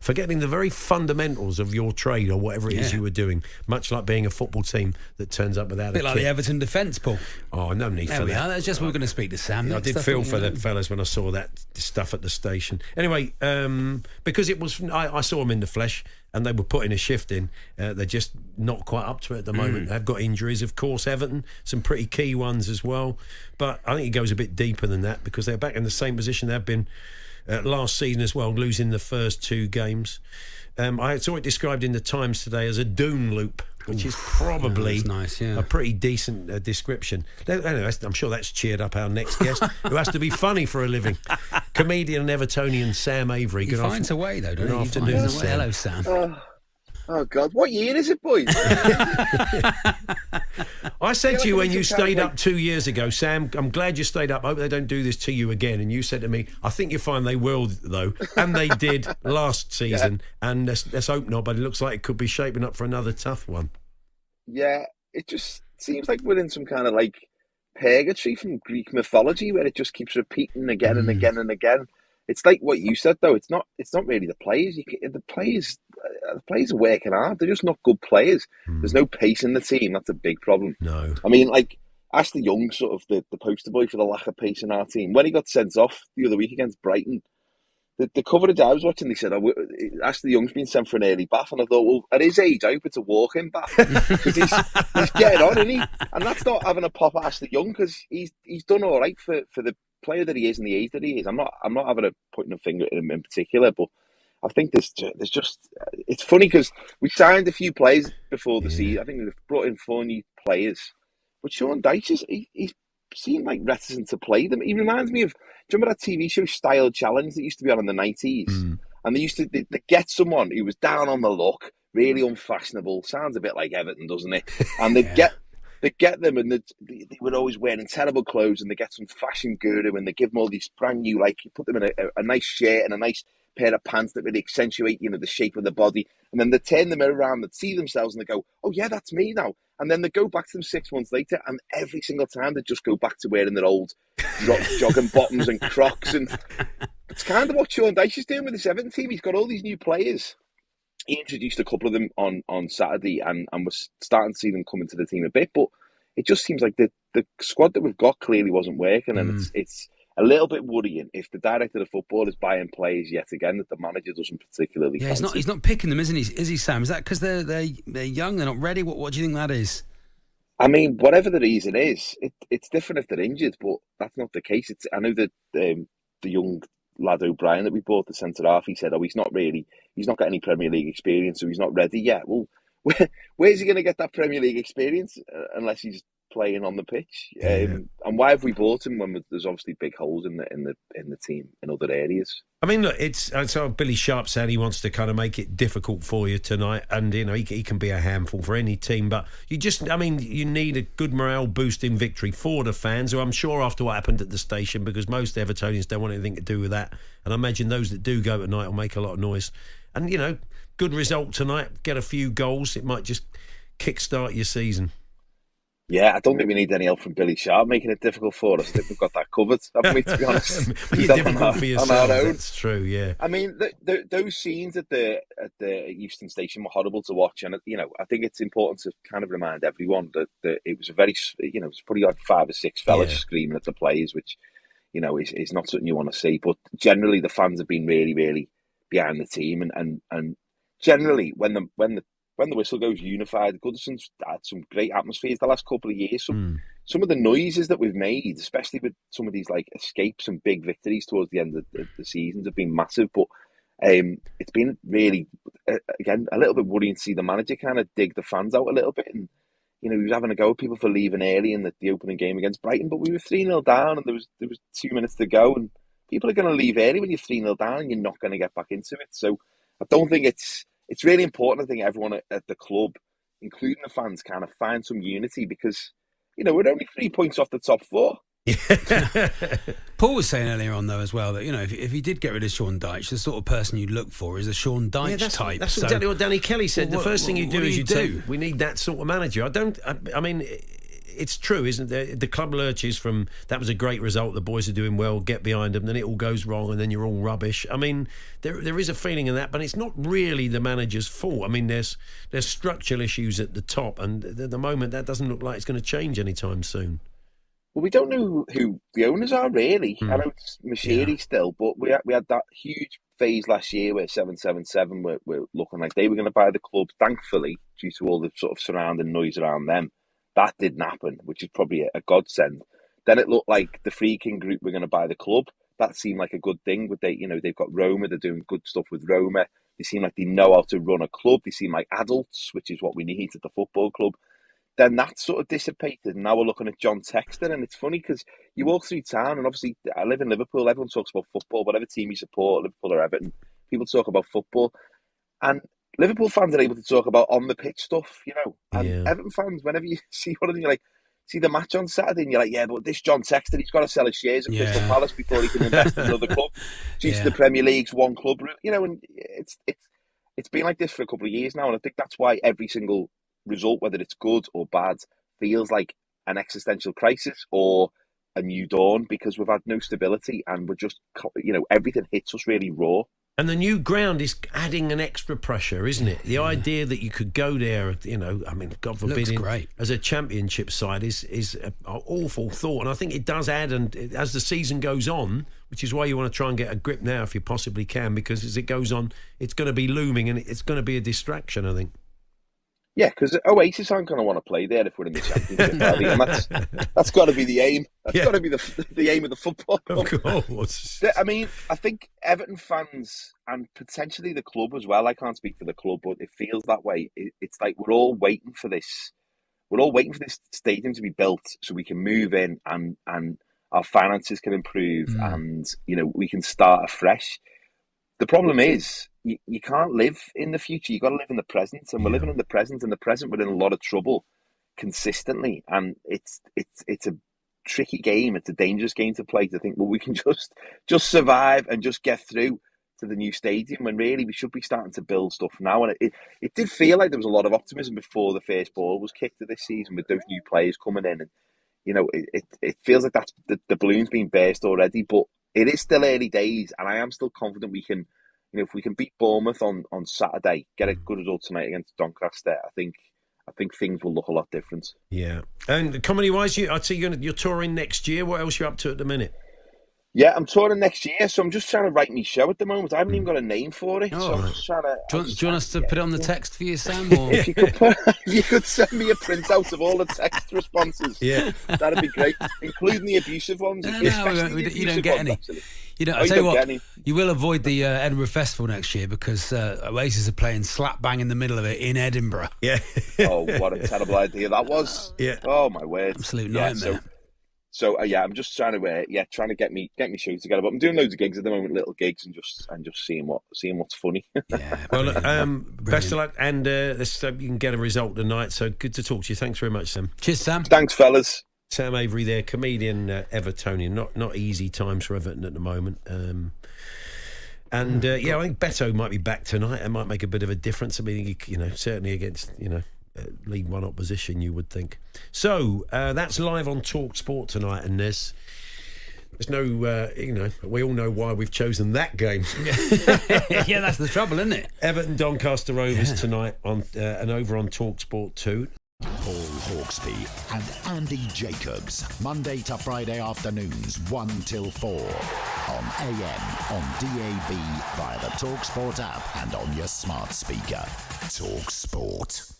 Forgetting the very fundamentals of your trade or whatever it is you were doing, much like being a football team that turns up without a bit like kit. the Everton defence, Paul. Oh, no need for that. That's just we were going to speak to Sam. I did feel for the fellas when I saw that stuff at the station. Anyway, because it was, I saw them in the flesh and they were putting a shift in. They're just not quite up to it at the moment. They've got injuries, of course, Everton, some pretty key ones as well. But I think it goes a bit deeper than that because they're back in the same position they've been last season as well, losing the first 2 games. I saw it described in the Times today as a doom loop, which is probably a pretty decent description. Anyway, I'm sure that's cheered up our next guest, who has to be funny for a living. Comedian and Evertonian Sam Avery. He finds a way, though, doesn't he? Good afternoon, Sam. Hello, Sam. Oh, God. What year is it, boys? I said to you when you stayed up 2 years ago, Sam, I'm glad you stayed up. I hope they don't do this to you again. And you said to me, I think you'll find they will, though. And they did last season. Yeah. And let's hope not, but it looks like it could be shaping up for another tough one. Yeah, it just seems like we're in some kind of like purgatory from Greek mythology where it just keeps repeating again and again and again. It's like what you said, though. It's not really the players. The players are working hard. They're just not good players. There's no pace in the team. That's a big problem. No. I mean, like, Ashley Young, sort of the poster boy for the lack of pace in our team. When he got sent off the other week against Brighton, the coverage I was watching, they said, Ashley Young's been sent for an early bath. And I thought, well, at his age, I hope it's a walk-in bath. Because he's getting on, isn't he? And that's not having a pop at Ashley Young, because he's done all right for the player that he is and the age that he is. I'm not having a putting a finger at him in particular, but I think there's just it's funny because we signed a few players before the season. I think we've brought in 4 new players, but Sean Dyche he seemed like reticent to play them. He reminds me of, do you remember that TV show Style Challenge that used to be on in the 90s? And they used to they get someone who was down on the luck, really unfashionable. Sounds a bit like Everton, doesn't it? And they get them, and they were always wearing terrible clothes, and they get some fashion guru, and they give them all these brand new, like, you put them in a nice shirt and a nice pair of pants that really accentuate, the shape of the body, and then they turn the mirror around, they see themselves, and they go, oh yeah, that's me now. And then they go back to them 6 months later, and every single time they just go back to wearing their old jogging bottoms and Crocs, and it's kind of what Sean Dyche is doing with this Everton team. He's got all these new players. He introduced a couple of them on Saturday, and we're starting to see them come into the team a bit. But it just seems like the squad that we've got clearly wasn't working, and it's a little bit worrying if the director of football is buying players yet again that the manager doesn't particularly. Yeah, he's not picking them, isn't he? Is he, Sam? Is that because they're young, they're not ready? What do you think that is? I mean, whatever the reason is, it's different if they're injured, but that's not the case. I know that the young lad O'Brien that we bought, the centre half, he said, he's not got any Premier League experience, so he's not ready yet. Well, where's he going to get that Premier League experience unless he's playing on the pitch? And why have we bought him when there's obviously big holes in the team in other areas? I mean, look, it's so Billy Sharp said he wants to kind of make it difficult for you tonight, and he can be a handful for any team, but you need a good morale boosting victory for the fans, who I'm sure after what happened at the station, because most Evertonians don't want anything to do with that, and I imagine those that do go tonight will make a lot of noise, and good result tonight, get a few goals, it might just kickstart your season. Yeah, I don't think we need any help from Billy Sharp making it difficult for us. I think we've got that covered, haven't we, to be honest? You're difficult for yourself, that's true, yeah. I mean, those scenes at the Euston Station were horrible to watch, and I think it's important to kind of remind everyone that it was a very, it was probably like 5 or 6 fellas screaming at the players, which, is not something you want to see. But generally, the fans have been really, really behind the team, and generally, when the whistle goes unified, Goodison's had some great atmospheres the last couple of years. Some of the noises that we've made, especially with some of these like escapes and big victories towards the end of the seasons, have been massive. But it's been really, again, a little bit worrying to see the manager kind of dig the fans out a little bit. And, he was having a go at people for leaving early in the opening game against Brighton, but we were 3-0 down and there was 2 minutes to go. And people are going to leave early when you're 3-0 down and you're not going to get back into it. So I don't think it's really important. I think everyone at the club, including the fans, kind of find some unity, because, we're only 3 points off the top 4. Paul was saying earlier on, though, as well, that, if he did get rid of Sean Dyche, the sort of person you'd look for is a Sean Dyche type. That's exactly what Danny Kelly said. The first thing you do is you say, we need that sort of manager. it's true, isn't it? The club lurches from, that was a great result, the boys are doing well, get behind them, then it all goes wrong and then you're all rubbish. I mean, there is a feeling in that, but it's not really the manager's fault. I mean, there's structural issues at the top, and at the moment that doesn't look like it's going to change anytime soon. Well, we don't know who the owners are, really. I know it's Mashiri still, but we had that huge phase last year where 777 were looking like they were going to buy the club. Thankfully, due to all the sort of surrounding noise around them, that didn't happen, which is probably a godsend. Then it looked like the Freaking Group were going to buy the club. That seemed like a good thing. But they've got Roma. They're doing good stuff with Roma. They seem like they know how to run a club. They seem like adults, which is what we need at the football club. Then that sort of dissipated, and now we're looking at John Textor. And it's funny because you walk through town, and obviously I live in Liverpool, everyone talks about football, whatever team you support, Liverpool or Everton, people talk about football. And Liverpool fans are able to talk about on-the-pitch stuff, and Everton fans, whenever you see one of them, you're like, see the match on Saturday, and you're like, yeah, but this John Textor, he's got to sell his shares at Crystal Palace before he can invest in another club. Due to the Premier League's one club route, and it's been like this for a couple of years now, and I think that's why every single result, whether it's good or bad, feels like an existential crisis or a new dawn, because we've had no stability and we're just, everything hits us really raw. And the new ground is adding an extra pressure, isn't it? The idea that you could go there, I mean, God forbid, as a championship side is an awful thought. And I think it does add, and as the season goes on, which is why you want to try and get a grip now if you possibly can, because as it goes on, it's going to be looming and it's going to be a distraction, I think. Yeah, because Oasis aren't going to want to play there if we're in the championship, and that's got to be the aim. That's got to be the aim of the football club. Of course. I mean, I think Everton fans and potentially the club as well. I can't speak for the club, but it feels that way. It's like we're all waiting for this. We're all waiting for this stadium to be built so we can move in and our finances can improve and we can start afresh. The problem is, you can't live in the future. You've got to live in the present, and we're living in the present. In the present, we're in a lot of trouble consistently, and it's a tricky game. It's a dangerous game to play. To think, well, we can just survive and just get through to the new stadium, when really we should be starting to build stuff now. And it did feel like there was a lot of optimism before the first ball was kicked of this season with those new players coming in, and it feels like that's the balloon's been burst already. But it is still early days, and I am still confident we can. If we can beat Bournemouth on Saturday, get a good result tonight against Doncaster, I think things will look a lot different. Yeah. And comedy-wise, I'd say you're touring next year. What else are you up to at the minute? Yeah, I'm touring next year, so I'm just trying to write my show at the moment. I haven't even got a name for it, so I'm just trying to... Do you want us to put it on the text for you, Sam? Or? If you could send me a printout of all the text responses, that'd be great, including the abusive ones. No, you don't get any. Actually. I'll tell you what, you will avoid the Edinburgh Festival next year because Oasis are playing slap bang in the middle of it in Edinburgh. Yeah. Oh, what a terrible idea that was. Yeah. Oh, my word. Absolute nightmare. So I'm just trying to get me show together. But I'm doing loads of gigs at the moment, little gigs, and just seeing what's funny. Yeah. Well, best of luck, and let's hope you can get a result tonight. So good to talk to you. Thanks very much, Sam. Cheers, Sam. Thanks, fellas. Sam Avery there, comedian, Evertonian. Not easy times for Everton at the moment. I think Beto might be back tonight. It might make a bit of a difference. I mean, certainly against League One opposition, you would think. So that's live on talkSPORT tonight, and there's no, we all know why we've chosen that game. Yeah, that's the trouble, isn't it? Everton Doncaster Rovers tonight on and over on talkSPORT 2. Paul Hawksbee and Andy Jacobs, Monday to Friday afternoons 1 till 4 on AM, on DAB, via the talkSPORT app and on your smart speaker. talkSPORT.